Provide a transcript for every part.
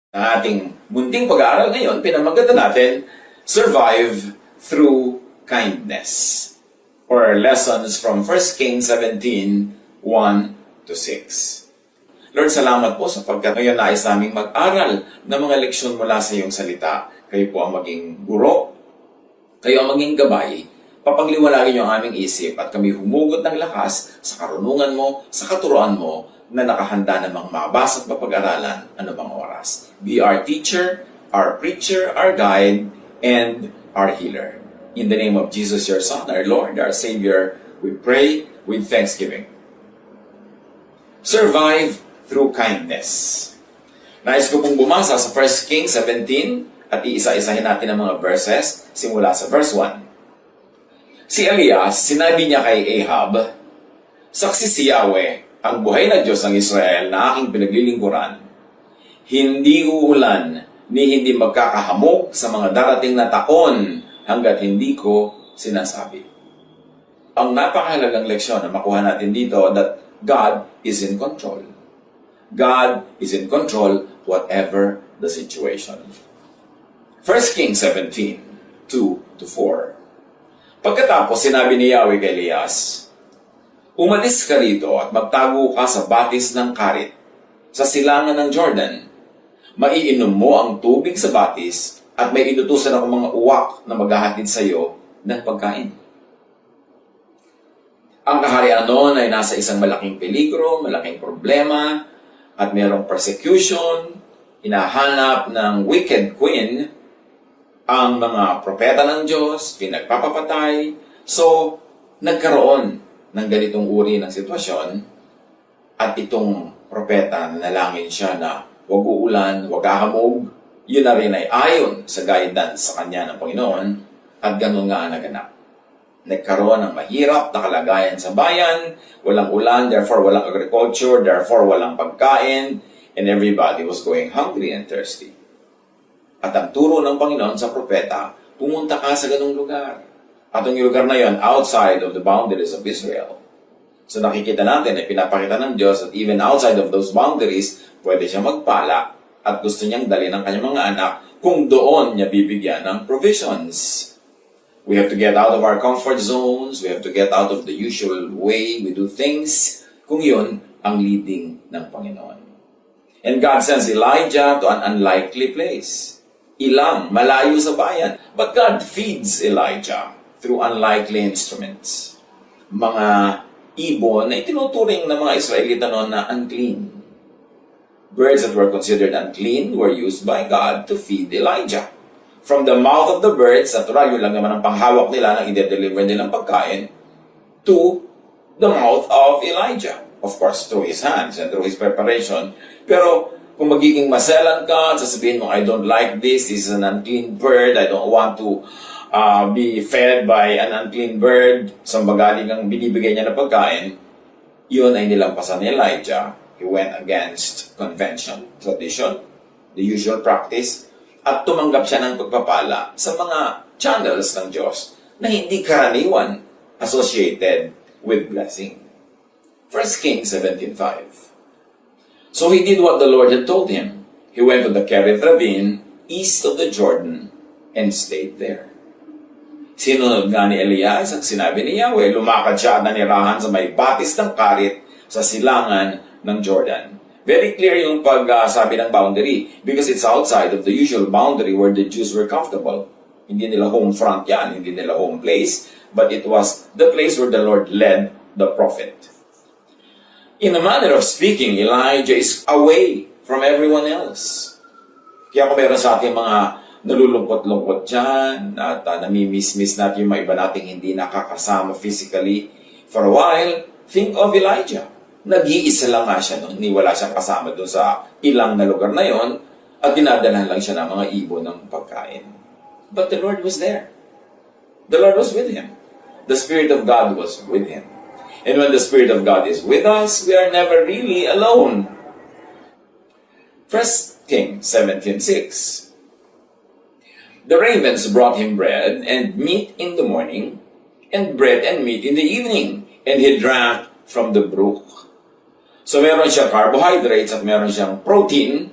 Sa ating munting pag-aaral ngayon, pinamagatan natin, Survive Through Kindness. Or lessons from 1 Kings 17:1-6. Lord, salamat po sapagkat ngayon nais naming mag-aral ng mga leksyon mula sa iyong salita. Kayo po ang maging guro, kayo ang maging gabay, papagliwanagin niyo ang aming isip at kami humugot ng lakas sa karunungan mo, sa katuruan mo, na nakahanda namang mabasa at mapag-aralan anumang oras. Be our teacher, our preacher, our guide, and our healer. In the name of Jesus, your Son, our Lord, our Savior, we pray with thanksgiving. Survive through kindness. Nais ko pong bumasa sa 1 Kings 17 at iisa-isahin natin ang mga verses simula sa verse 1. Si Elias, sinabi niya kay Ahab, "Saksi si Yahweh, ang buhay na Diyos ng Israel na aking pinaglilingkuran, hindi uulan ni hindi magkakahamog sa mga darating na taon hanggat hindi ko sinasabi." Ang napakahalagang leksyon na makuha natin dito that God is in control. God is in control whatever the situation. 1 Kings 17:2-4. Pagkatapos sinabi ni Yahweh kay Elias, "Umalis ka rito at magtago ka sa batis ng Karit, sa silangan ng Jordan. Maiinom mo ang tubig sa batis at may inutusan ako mga uwak na maghahatid sa iyo ng pagkain." Ang kaharian noon ay nasa isang malaking peligro, malaking problema, at mayroong persecution, hinahanap ng wicked queen ang mga propeta ng Diyos, pinagpapapatay. So, nagkaroon ng ganitong uri ng sitwasyon at itong propeta nanalangin siya na huwag uulan, huwag hahamog. Yun na rin ay ayon sa guidance sa kanya ng Panginoon at ganun nga ang naganap. Nagkaroon ng mahirap na kalagayan sa bayan, walang ulan, therefore walang agriculture, therefore walang pagkain, and everybody was going hungry and thirsty. At ang turo ng Panginoon sa propeta, pumunta ka sa ganung lugar. At ang lugar na yon, outside of the boundaries of Israel. So nakikita natin, pinapakita ng Diyos that even outside of those boundaries, pwede siya magpala at gusto niyang dali ng kanyang mga anak kung doon niya bibigyan ng provisions. We have to get out of our comfort zones. We have to get out of the usual way we do things kung yun ang leading ng Panginoon. And God sends Elijah to an unlikely place. Ilang, malayo sa bayan. But God feeds Elijah through unlikely instruments. Mga ibon na itinuturing ng mga Israelita noon na unclean. Birds that were considered unclean were used by God to feed Elijah. From the mouth of the birds, natural yun lang naman ang panghawak nila na i-deliver nilang pagkain, to the mouth of Elijah. Of course, through his hands and through his preparation. Pero kung magiging maselan ka at sasabihin mo, "I don't like this is an unclean bird, I don't want to be fed by an unclean bird," sambagaling ang binibigay niya na pagkain, yun ay nilampasan ni Elijah. He went against convention, tradition, the usual practice, at tumanggap siya ng pagpapala sa mga channels ng Diyos na hindi karaniwan associated with blessing. 1 Kings 17:5. So he did what the Lord had told him. He went to the Kerith ravine east of the Jordan and stayed there. Sinunod nga ni Elias ang sinabi ni Yahweh. Lumakad siya at nanirahan sa may batis ng Karit sa silangan ng Jordan. Very clear yung pagsabi ng boundary because it's outside of the usual boundary where the Jews were comfortable. Hindi nila home front yan, hindi nila home place, but it was the place where the Lord led the prophet. In a manner of speaking, Elijah is away from everyone else. Kaya kung meron sa ating mga nalulungkot-lungkot dyan at namimiss-miss natin yung mga iba nating hindi nakakasama physically for a while, think of Elijah. Nag-iisa lang nga siya noon, wala siyang kasama doon sa ilang na lugar na yon at dinadalhan lang siya ng mga ibon ng pagkain. But the Lord was there. The Lord was with him. The Spirit of God was with him. And when the Spirit of God is with us, we are never really alone. 1 Kings 17:6. The ravens brought him bread and meat in the morning, and bread and meat in the evening, and he drank from the brook. So meron siyang carbohydrates at meron siyang protein,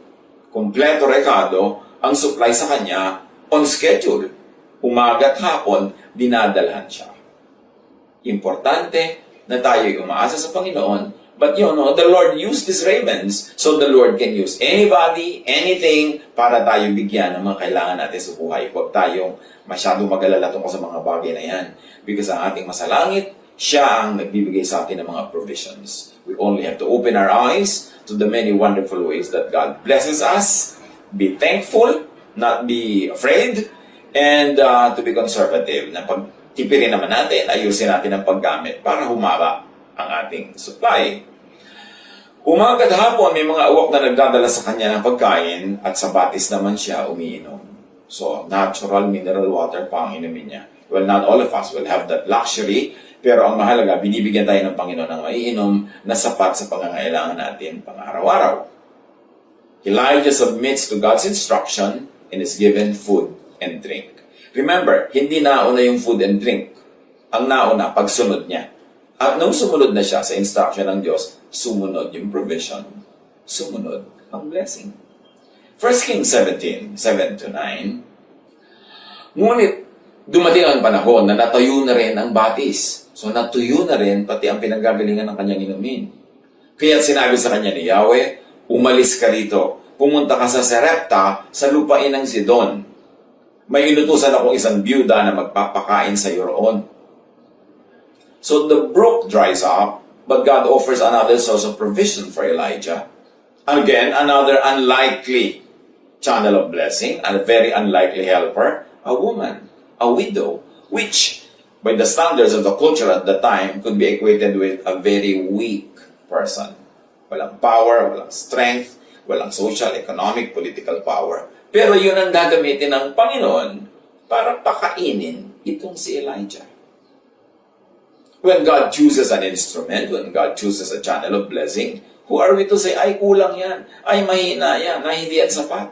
Kompleto rekado ang supply sa kanya on schedule. Umaga at hapon, dinadalhan siya. Importante na tayo'y umaasa sa Panginoon. But you know, the Lord used these ravens, so the Lord can use anybody, anything, para tayo bigyan ng mga kailangan natin sa buhay. Huwag tayong masyadong mag-alala tungkol sa mga bagay na yan. Because ang ating masalangit, siya ang nagbibigay sa atin ng mga provisions. We only have to open our eyes to the many wonderful ways that God blesses us. Be thankful, not be afraid, and to be conservative. Na pagtipirin naman natin, ayusin natin ang paggamit para humaba ang ating supply. Umaga at hapon, may mga uwak na nagdadala sa kanya ng pagkain at sa batis naman siya umiinom. So, natural mineral water pa ang inumin niya. Well, not all of us will have that luxury, pero ang mahalaga, binibigyan tayo ng Panginoon ng maiinom na sapat sa pangangailangan natin pang-araw-araw. Elijah submits to God's instruction and is given food and drink. Remember, hindi nauna yung food and drink. Ang nauna, pagsunod niya. At nung sumunod na siya sa instruction ng Diyos, sumunod yung provision. Sumunod ang blessing. 1 Kings 17, 7-9. Ngunit, dumating ang panahon na natayo na rin ang batis. So, natuyo na rin pati ang pinagagalingan ng kanyang inumin. Kaya sinabi sa kanya ni Yahweh, umalis ka rito. Pumunta ka sa Sarepta, sa lupain ng Sidon. May inutusan akong isang byuda na magpapakain sa iyo roon. So the brook dries up, but God offers another source of provision for Elijah. Again, another unlikely channel of blessing, and a very unlikely helper, a woman, a widow, which, by the standards of the culture at the time, could be equated with a very weak person. Walang power, walang strength, walang social, economic, political power. Pero yun ang gagamitin ng Panginoon para pakainin itong si Elijah. When God chooses an instrument, when God chooses a channel of blessing, who are we to say, ay kulang yan, ay mahina yan, ay hindi yan sapat?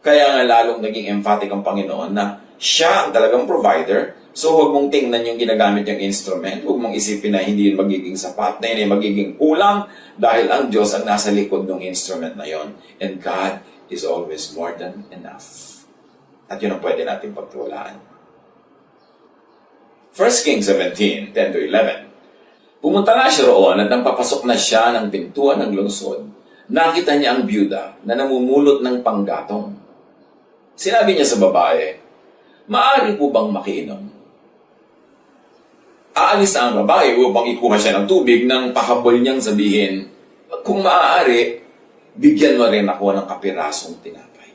Kaya nga lalong naging emphatic ang Panginoon na siya ang talagang provider, so huwag mong tingnan yung ginagamit yung instrument, huwag mong isipin na hindi yun magiging sapat, na yun ay magiging kulang, dahil ang Diyos ang nasa likod ng instrument na yon. And God is always more than enough. At yun ang pwede natin pagtuwalaan. 1 Kings 17, 10-11. Pumunta nga siya roon at nang papasok na siya ng pintuan ng lungsod, nakita niya ang byuda na namumulot ng panggatong. Sinabi niya sa babae, maaari po bang makiinom? Aalis na ang babae upang ikuha siya ng tubig nang pahabol niyang sabihin, kung maaari, bigyan mo rin ako ng kapirasong tinapay.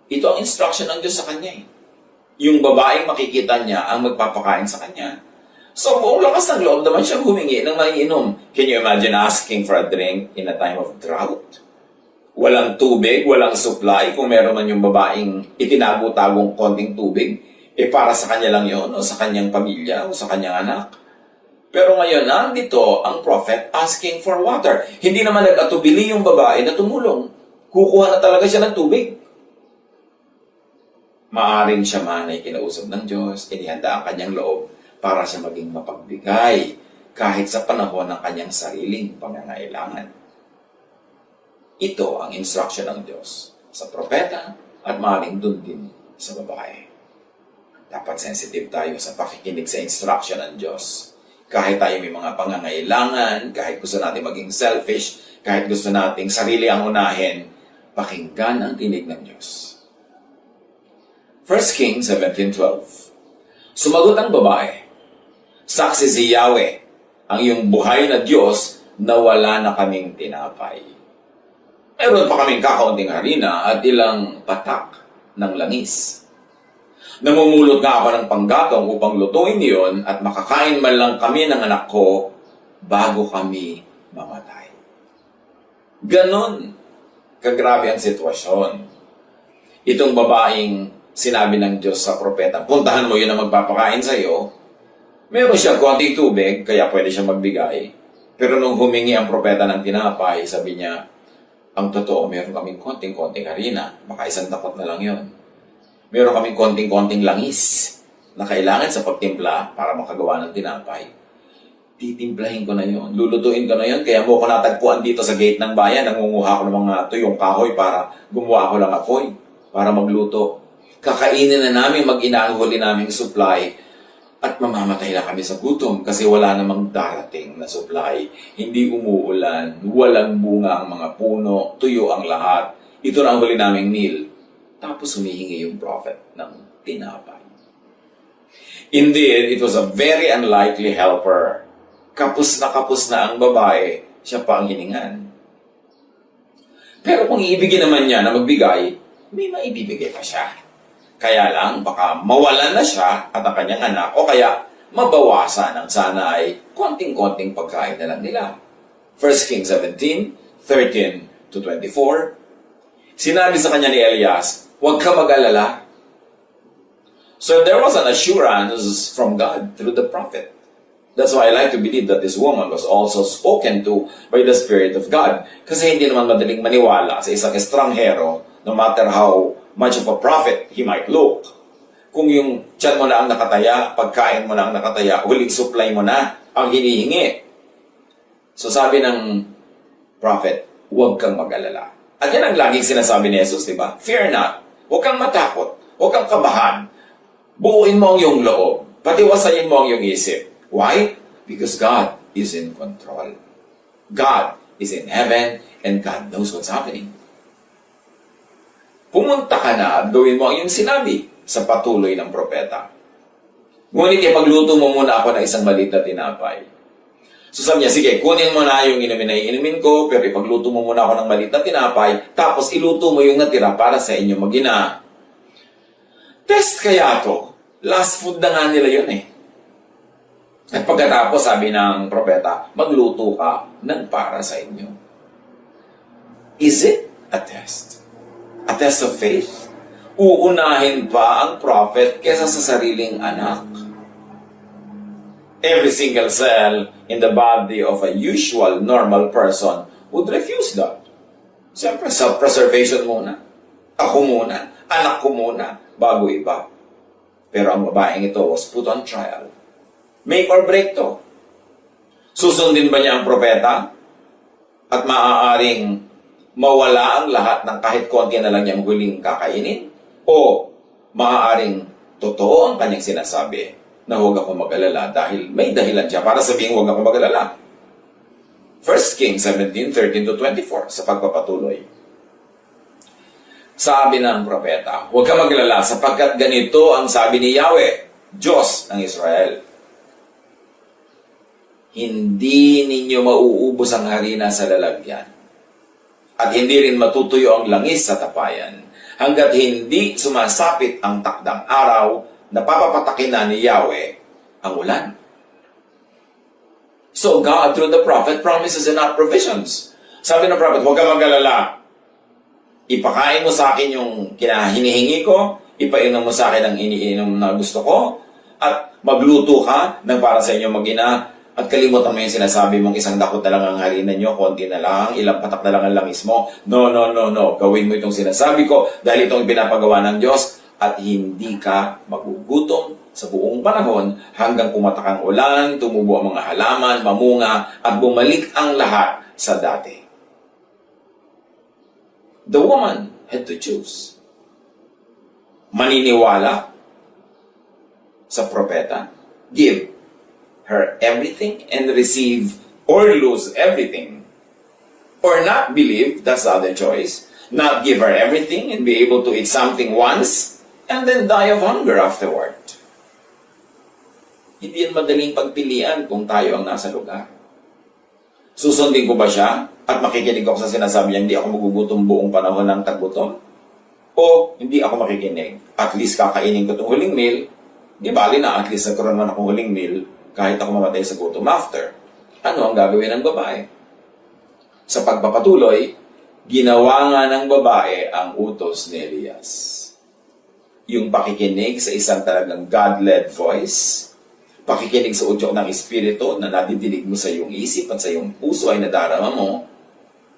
Ito ang instruction ng Diyos sa kanya eh. Yung babaeng makikita niya ang magpapakain sa kanya. So, buong lakas ng loob naman siya humingi ng maiinom. Can you imagine asking for a drink in a time of drought? Walang tubig, walang supply. Kung meron man yung babaeng itinago-tagong konting tubig, para sa kanya lang yon o sa kanyang pamilya, o sa kanyang anak. Pero ngayon, nandito ang prophet asking for water. Hindi naman nag-atubili yung babae na tumulong. Kukuha na talaga siya ng tubig. Maaring siya man ay kinausap ng Diyos, inihanda ang kanyang loob para siya maging mapagbigay kahit sa panahon ng kanyang sariling pangangailangan. Ito ang instruction ng Diyos sa propeta at maaring dun din sa babae. Dapat sensitive tayo sa pakikinig sa instruction ng Diyos. Kahit tayo may mga pangangailangan, kahit gusto natin maging selfish, kahit gusto nating sarili ang unahin, pakinggan ang tinig ng Diyos. 1 Kings 17:12. Sumagot ang babae, saksi si Yahweh, ang iyong buhay na Diyos na wala na kaming tinapay. Meron pa kaming kakaunting harina at ilang patak ng langis. Namumulot nga ako ng panggatong upang lutuin iyon at makakain man lang kami ng anak ko bago kami mamatay. Ganon kagrabe ang sitwasyon. Itong babaeng sinabi ng Diyos sa propeta, puntahan mo yun na magpapakain sa iyo. Meron siya konting tubig, kaya pwede siya magbigay. Pero nung humingi ang propeta ng tinapay, sabi niya, ang totoo, meron kaming konting-konting harina. Baka isang takot na lang yun. Meron kaming konting-konting langis na kailangan sa pagtimpla para makagawa ng tinapay. titimplahin ko na yon, lulutuin ko na yon, kaya mo ko natagpuan dito sa gate ng bayan, nangunguha ko ng mga tuyong kahoy para gumawa ako ng apoy, para magluto. Kakainin na namin, mag-inahuli naming supply, at mamamatay na kami sa gutom kasi wala namang darating na supply. Hindi umuulan, walang bunga ang mga puno, tuyo ang lahat. Ito na ang huli naming meal. Tapos humihingi yung prophet ng tinapay. Indeed, it was a very unlikely helper. Kapos na ang babae, siya pa ang hiningan. Pero kung iibigin naman niya na magbigay, may maibibigay pa siya. Kaya lang, baka mawalan na siya at ang kanyang anak o kaya mabawasan ang sana ay konting-konting pagkain na lang nila. 1 Kings 17:13-24. Sinabi sa kanya ni Elias, huwag ka mag-alala. So there was an assurance from God through the prophet. That's why I like to believe that this woman was also spoken to by the Spirit of God. Kasi hindi naman madaling maniwala sa isang estranghero, no matter how much of a prophet he might look. Kung yung tiyan mo na ang nakataya, pagkain mo na ang nakataya, huling supply mo na ang hinihingi. So sabi ng prophet, huwag kang mag-alala. At yan ang laging sinasabi ni Jesus, di ba? Fear not. Huwag kang matakot. Huwag kang kabahan. Buuin mo ang iyong loob. Patiwasayin mo ang iyong isip. Why? Because God is in control. God is in heaven and God knows what's happening. Pumunta ka na at gawin mo ang iyong sinabi sa patuloy ng propeta. Ngunit ipagluto mo muna ako ng isang maliit na tinapay. So sabi niya, sige, kunin mo na yung inumin na iinumin ko, pero ipagluto mo muna ako ng maliit na tinapay, tapos iluto mo yung natira para sa inyo mag-ina. Test kaya to. Last food na nga nila yun eh. At pagkatapos, sabi ng propeta, magluto ka ng para sa inyo. Is it a test? A test of faith? Uunahin pa ang prophet kesa sa sariling anak. Every single cell in the body of a usual, normal person would refuse that. Siyempre, self-preservation muna. Ako muna, anak ko muna, bago iba. Pero ang babaeng ito was put on trial. Make or break to. Susundin ba niya ang propeta? At maaaring mawala ang lahat ng kahit konti na lang niyang huling kakainin? O maaaring totoo ang kanyang sinasabi na huwag ako mag-alala dahil may dahilan siya para sabihin huwag ako mag-alala? 1 Kings 17:13-24 sa pagpapatuloy. Sabi ng propeta, huwag ka mag-alala sapagkat ganito ang sabi ni Yahweh, Diyos ng Israel. Hindi ninyo mauubos ang harina sa lalagyan at hindi rin matutuyo ang langis sa tapayan hanggat hindi sumasapit ang takdang araw na papapatakin na ni Yahweh ang ulan. So God, through the prophet, promises and not provisions. Sabi ng prophet, huwag ka mag-alala. Ipakain mo sa akin yung hinihingi ko, ipainom mo sa akin ang iniinom na gusto ko, at magluto ka ng para sa inyo mag-ina, at kalimutan mo yung sinasabi mong isang dakot na lang ang harina nyo, konti na lang, ilang patak na lang ang langis mo. No. Gawin mo itong sinasabi ko dahil itong pinapagawa ng Diyos at hindi ka magugutom sa buong panahon hanggang pumatak ang ulan, tumubo ang mga halaman, mamunga, at bumalik ang lahat sa dati. The woman had to choose. Maniniwala sa propeta, give her everything and receive or lose everything. Or not believe, that's the other choice. Not give her everything and be able to eat something once and then die of hunger afterward. Hindi yan madaling pagpilian kung tayo ang nasa lugar. Susundin ko ba siya at makikinig ako sa sinasabi niya, hindi ako magugutom buong panahon ng taggutom? O hindi ako makikinig? At least kakainin ko itong huling meal, di bali na at least nagkaroon man akong huling meal kahit ako mamatay sa gutom after. Ano ang gagawin ng babae? Sa pagpapatuloy, ginawa nga ng babae ang utos ni Elias. Yung pakikinig sa isang talagang God-led voice, pakikinig sa udyok ng Espiritu na nadidinig mo sa iyong isip at sa iyong puso ay nadarama mo,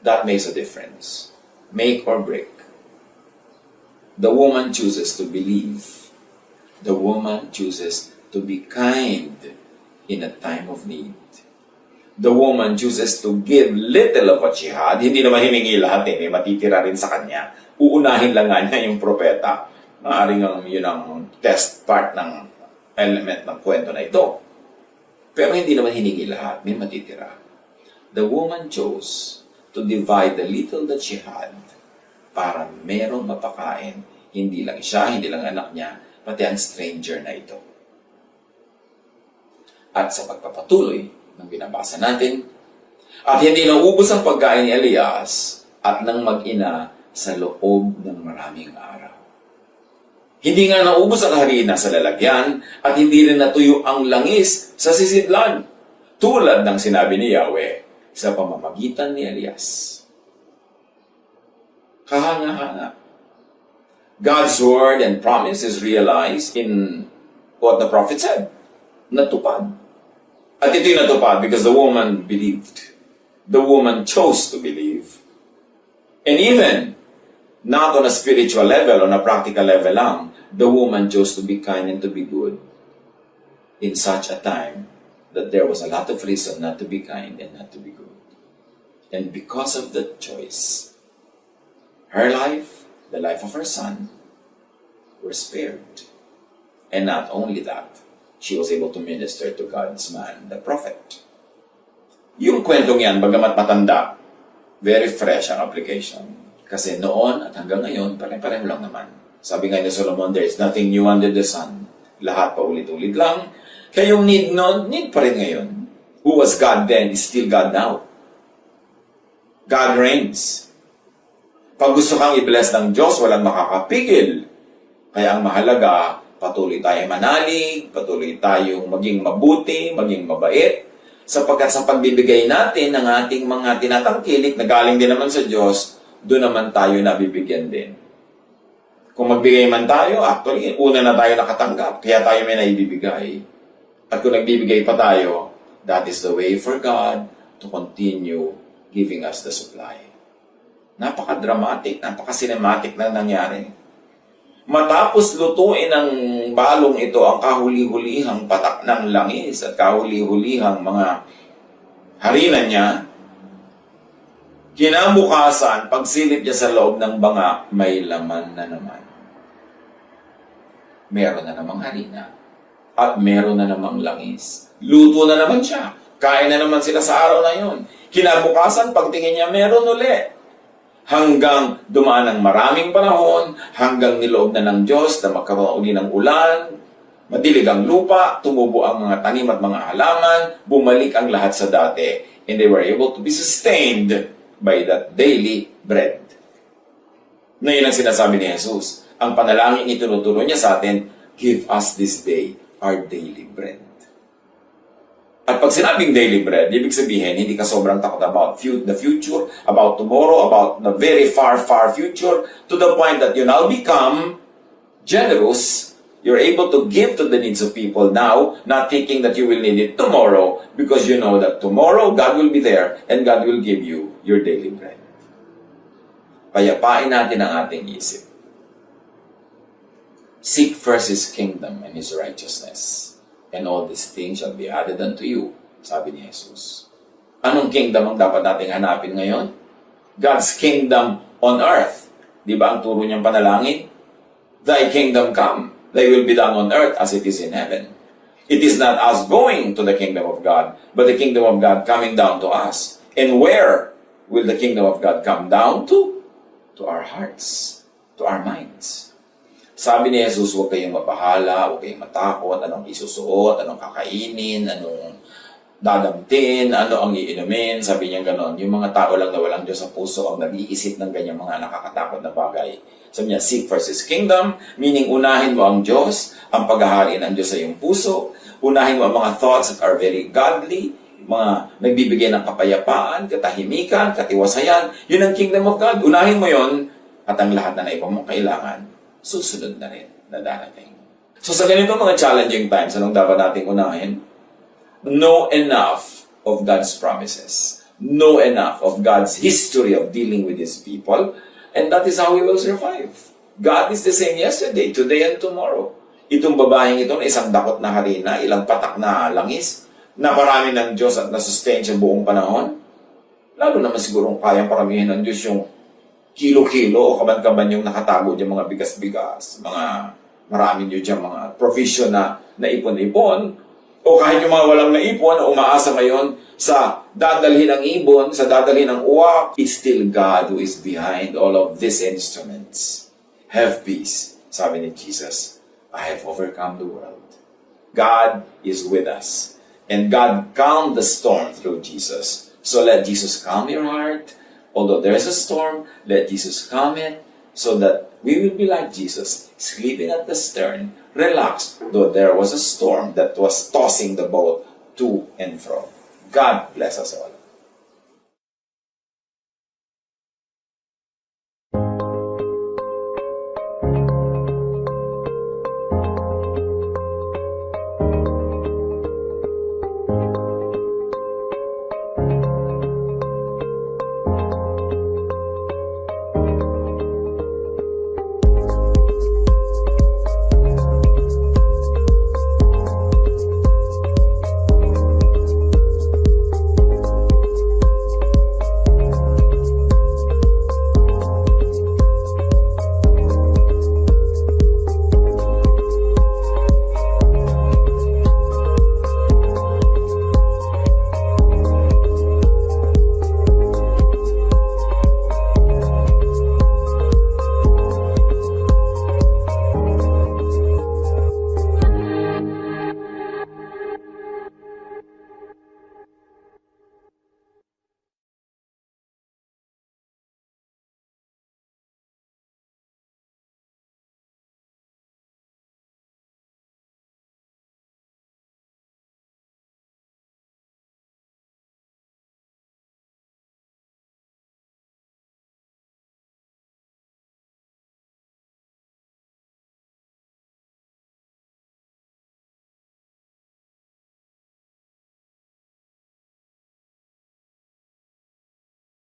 that makes a difference. Make or break. The woman chooses to believe. The woman chooses to be kind in a time of need. the woman chooses to give little of what she had, hindi naman hiningi lahat may matitira rin sa kanya. Uunahin lang nga niya yung propeta. Maaring yun ang test part ng element ng kwento na ito. Pero hindi naman hiningi lahat, may matitira. The woman chose to divide the little that she had para merong mapakain, hindi lang siya, hindi lang anak niya, pati ang stranger na ito. At sa pagpapatuloy ng binabasa natin, at hindi naubos ang pagkain ni Elias at ng mag-ina sa loob ng maraming araw. Hindi nga naubos ang harina sa lalagyan at hindi rin natuyo ang langis sa sisidlan, tulad ng sinabi ni Yahweh sa pamamagitan ni Elias. Kahanga-hanga. God's word and promise is realized in what the prophet said. Natupad. At ito'y natupad because the woman believed. The woman chose to believe. And even, not on a spiritual level, on a practical level lang, the woman chose to be kind and to be good in such a time that there was a lot of reason not to be kind and not to be good. And because of that choice, her life, the life of her son, were spared. And not only that, she was able to minister to God's man, the prophet. Yung kwentong yan, bagamat matanda, very fresh ang application. Kasi noon at hanggang ngayon, pare-pareho lang naman. Sabi nga ni Solomon, there is nothing new under the sun. Lahat pa ulit-ulit lang. Kaya yung need noon, need pa rin ngayon. Who was God then is still God now. God reigns. Pag gusto kang i-bless ng Diyos, walang makakapigil. Kaya ang mahalaga, patuloy tayong manalig, patuloy tayong maging mabuti, maging mabait, sapagkat sa pagbibigay natin ng ating mga tinatangkilik na galing din naman sa Diyos, doon naman tayo nabibigyan din. Kung magbigay man tayo, actually, una na tayo nakatanggap, kaya tayo may naibibigay. At kung nagbibigay pa tayo, that is the way for God to continue giving us the supply. Napaka-dramatic, napaka-cinematic na nangyari. Matapos lutuin ng balong ito ang kahuli-hulihang patak ng langis at kahuli-hulihang mga harina niya, kinabukasan, pagsilip niya sa loob ng banga, may laman na naman. Meron na namang harina at meron na namang langis. Luto na naman siya. Kain na naman sila sa araw na yun. Kinabukasan, pagtingin niya, meron uli. Hanggang dumaan ng maraming panahon, hanggang niloob na ng Diyos na magkaroon uli ng ulan, madilig ang lupa, tumubo ang mga tanim at mga halaman, bumalik ang lahat sa dati, and they were able to be sustained by that daily bread. Na yun ang sinasabi ni Jesus. Ang panalangin itinuturo niya sa atin, give us this day our daily bread. At pag sinabing daily bread, ibig sabihin, hindi ka sobrang takot about the future, about tomorrow, about the very far, far future, to the point that you now become generous. You're able to give to the needs of people now, not thinking that you will need it tomorrow, because you know that tomorrow God will be there and God will give you your daily bread. Payapain natin ang ating isip. Seek first His kingdom and His righteousness, and all these things shall be added unto you, sabi ni Jesus. Anong kingdom ang dapat nating hanapin ngayon? God's kingdom on earth. Di ba ang turo niyang panalangin? Thy kingdom come, thy will be done on earth as it is in heaven. It is not us going to the kingdom of God, but the kingdom of God coming down to us. And where will the kingdom of God come down to? To our hearts, to our minds. Sabi ni Jesus, huwag kayong mabahala, huwag kayong matakot, anong isusuot, anong kakainin, anong dadamtin, ano ang iinumin, sabi niya ganon. Yung mga tao lang na walang Diyos sa puso ang nag-iisip ng ganyang mga nakakatakot na bagay. Sabi niya, seek first His kingdom, meaning unahin mo ang Diyos, ang paghahari ng Diyos sa iyong puso, unahin mo ang mga thoughts that are very godly, mga nagbibigay ng kapayapaan, katahimikan, katiwasayan, yun ang kingdom of God. Unahin mo yon at ang lahat na naipang mong kailangan, susunod na rin na darating. So sa ganito mga challenging times, anong dapat nating unahin? Know enough of God's promises. Know enough of God's history of dealing with His people. And that is how we will survive. God is the same yesterday, today, and tomorrow. Itong babaeng ito na isang dakot na harina, ilang patak na langis, na marami ng Diyos at nasustain sa buong panahon? Lalo naman sigurong kayang paramihin ng Diyos yung kilo-kilo o kaban-kaban yung nakatago dyan mga bigas-bigas, mga marami nyo dyan mga provision na naipon-ipon, o kahit yung mga walang naipon na umaasa ngayon sa dadalhin ng ibon, sa dadalhin ng uwak, it's still God who is behind all of these instruments. Have peace, sabi ni Jesus. I have overcome the world. God is with us. And God calmed the storm through Jesus. So let Jesus calm your heart. Although there's a storm, let Jesus calm it so that we will be like Jesus, sleeping at the stern, relaxed, though there was a storm that was tossing the boat to and fro. God bless us all.